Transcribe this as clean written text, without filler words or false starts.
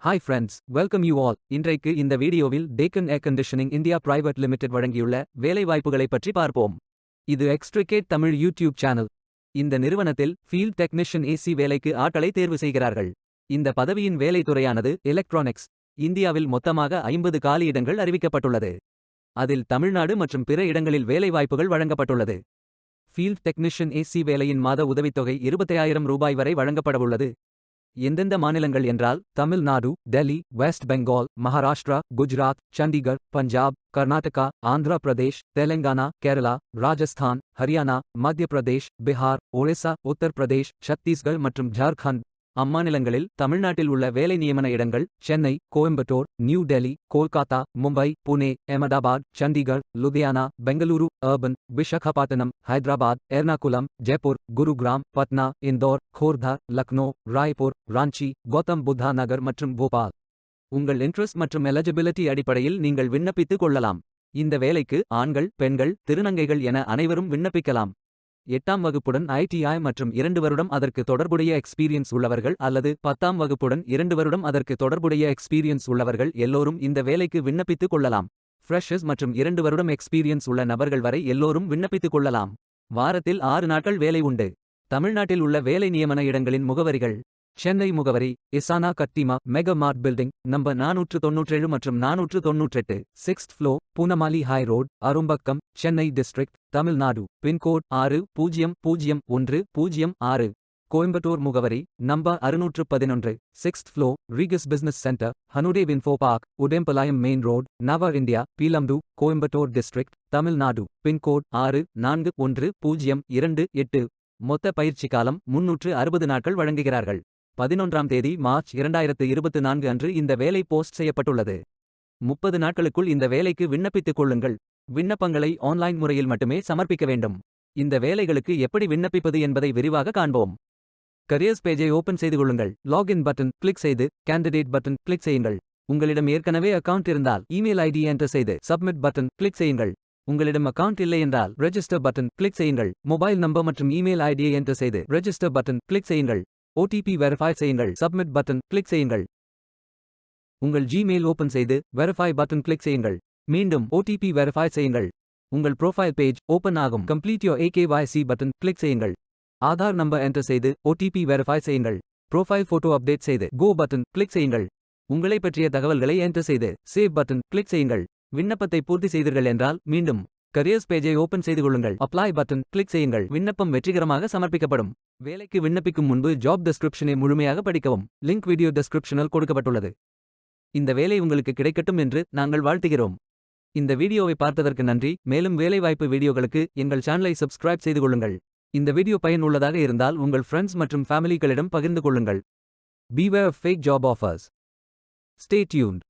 Hi friends, welcome you all. இன்றைக்கு இந்த வீடியோவில் taken air conditioning India private limited வழங்கியுள்ள வேலைவாய்ப்புகளை பற்றி பார்ப்போம். இது எக்ஸ்ட்ரிகேட் தமிழ் யூடியூப் சேனல். இந்த நிறுவனத்தில் ஃபீல்ட் டெக்னீஷியன் ஏசி வேலைக்கு ஆட்களை தேர்வு செய்கிறார்கள். இந்த பதவியின் வேலைத்துறையானது எலக்ட்ரானிக்ஸ். இந்தியாவில் மொத்தமாக 50 காலியிடங்கள் அறிவிக்கப்பட்டுள்ளது. அதில் தமிழ்நாடு மற்றும் பிற இடங்களில் வேலைவாய்ப்புகள் வழங்கப்பட்டுள்ளது. ஃபீல்ட் டெக்னீஷியன் ஏசி வேலையின் மாத உதவித்தொகை 25,000 ரூபாய் வரை வழங்கப்படவுள்ளது. எந்தெந்த மாநிலங்கள் என்றால் தமிழ்நாடு, டெல்லி, வெஸ்ட் பெங்கால், மகாராஷ்டிரா, குஜராத், சண்டிகர், பஞ்சாப், கர்நாடகா, ஆந்திர பிரதேஷ், தெலங்கானா, கேரளா, ராஜஸ்தான், ஹரியானா, மத்திய பிரதேஷ், பிஹார், ஒரிசா, உத்தரப்பிரதேஷ், சத்தீஸ்கர் மற்றும் ஜார்க்கண்ட். அம்மாநிலங்களில் தமிழ்நாட்டில் உள்ள வேலை நியமன இடங்கள் சென்னை, கோயம்புத்தூர், நியூ டெல்லி, கோல்காத்தா, மும்பை, புனே, அஹமதாபாத், சண்டிகர், லுதியானா, பெங்களூரு, அர்பன், விசாகப்பட்டினம், ஹைதராபாத், எர்ணாகுளம், ஜெய்ப்பூர், குருகிராம், பட்னா, இந்தோர், கோர்தா, லக்னோ, ராய்ப்பூர், ராஞ்சி, கௌதம் புத்தா நகர் மற்றும் போபால். உங்கள் இன்ட்ரெஸ்ட் மற்றும் எலிஜிபிலிட்டி அடிப்படையில் நீங்கள் விண்ணப்பித்துக் கொள்ளலாம். இந்த வேலைக்கு ஆண்கள், பெண்கள், திருநங்கைகள் என அனைவரும் விண்ணப்பிக்கலாம். 8ஆம் வகுப்புடன் ITI மற்றும் 2 வருடம் அதற்கு தொடர்புடைய எக்ஸ்பீரியன்ஸ் உள்ளவர்கள் அல்லது 10ஆம் வகுப்புடன் 2 வருடம் அதற்கு தொடர்புடைய எக்ஸ்பீரியன்ஸ் உள்ளவர்கள் எல்லோரும் இந்த வேலைக்கு விண்ணப்பித்துக் கொள்ளலாம். ஃப்ரெஷர்ஸ் மற்றும் 2 வருடம் எக்ஸ்பீரியன்ஸ் உள்ள நபர்கள் வரை எல்லோரும் விண்ணப்பித்துக் கொள்ளலாம். வாரத்தில் 6 நாட்கள் வேலை உண்டு. தமிழ்நாட்டில் உள்ள வேலை நியமன இடங்களின் முகவரிகள்: சென்னை முகவரி இசானா கட்டிமா மெகா மார்ட் பில்டிங் நம்பர் 497 மற்றும் 498, 6th floor, Poonamallee high road, Arumbakkam, Chennai district, Tamil Nadu. Pincode 601006. Coimbatore முகவரி number 611, 6th floor, Regus business centre, Hanudev info park, Udayampalayam main road, Nava India, Peelamedu, Coimbatore district, Tamil Nadu. Pincode 641028. மொத்த பயிற்சி காலம் 360 நாட்கள் வழங்குகிறார்கள். 11ஆம் தேதி மார்ச் 2024 அன்று இந்த வேலை போஸ்ட் செய்யப்பட்டுள்ளது. 30 நாட்களுக்குள் இந்த வேலைக்கு விண்ணப்பித்துக் கொள்ளுங்கள். விண்ணப்பங்களை ஆன்லைன் முறையில் மட்டுமே சமர்ப்பிக்க வேண்டும். இந்த வேலைகளுக்கு எப்படி விண்ணப்பிப்பது என்பதை விரிவாக காண்போம். கரியர்ஸ் பேஜை ஓபன் செய்து கொள்ளுங்கள். லாகின் பட்டன் கிளிக் செய்து கேண்டிடேட் பட்டன் கிளிக் செய்யுங்கள். உங்களிடம் ஏற்கனவே அக்கவுண்ட் இருந்தால் இமெயில் ஐடி என்டர் செய்து சப்மிட் பட்டன் கிளிக் செய்யுங்கள். உங்களிடம் அக்கவுண்ட் இல்லை என்றால் ரெஜிஸ்டர் பட்டன் கிளிக் செய்யுங்கள். மொபைல் நம்பர் மற்றும் இமெயில் ஐடியை என்டர் செய்து ரெஜிஸ்டர் பட்டன் கிளிக் செய்யுங்கள். OTP வெரிஃபை செய்யுங்கள். சப்மிட் பட்டன் கிளிக் செய்யுங்கள். உங்கள் ஜிமெயில் ஓபன் செய்து வெரிஃபை பட்டன் கிளிக் செய்யுங்கள். மீண்டும் OTP வெரிஃபை செய்யுங்கள். உங்கள் ப்ரொஃபைல் பேஜ் ஓபன் ஆகும். Complete your AKYC button click செய்யுங்கள். ஆதார் நம்பர் என்டர் செய்து OTP வெரிஃபை செய்யுங்கள். ப்ரொஃபைல் போட்டோ அப்டேட் செய்து கோ பட்டன் கிளிக் செய்யுங்கள். உங்களை பற்றிய தகவல்களை என்டர் செய்து சேவ் பட்டன் கிளிக் செய்யுங்கள். விண்ணப்பத்தை பூர்த்தி செய்தீர்கள் என்றால் மீண்டும் கரியர்ஸ் பேஜை ஓபன் செய்து கொள்ளுங்கள். அப்ளை பட்டன் கிளிக் செய்யுங்கள். விண்ணப்பம் வெற்றிகரமாக சமர்ப்பிக்கப்படும். வேலைக்கு விண்ணப்பிக்கும் முன்பு ஜாப் டெஸ்கிரிப்ஷனை முழுமையாக படிக்கவும். லிங்க் வீடியோ டெஸ்கிரிப்ஷனில் கொடுக்கப்பட்டுள்ளது. இந்த வேலை உங்களுக்கு கிடைக்கட்டும் என்று நாங்கள் வாழ்த்துகிறோம். இந்த வீடியோவை பார்த்ததற்கு நன்றி. மேலும் வேலைவாய்ப்பு வீடியோகளுக்கு எங்கள் சேனலை சப்ஸ்கிரைப் செய்து கொள்ளுங்கள். இந்த வீடியோ பயனுள்ளதாக இருந்தால் உங்கள் ஃப்ரெண்ட்ஸ் மற்றும் ஃபேமிலிகளிடம் பகிர்ந்து கொள்ளுங்கள். Beware of fake job offers. Stay tuned.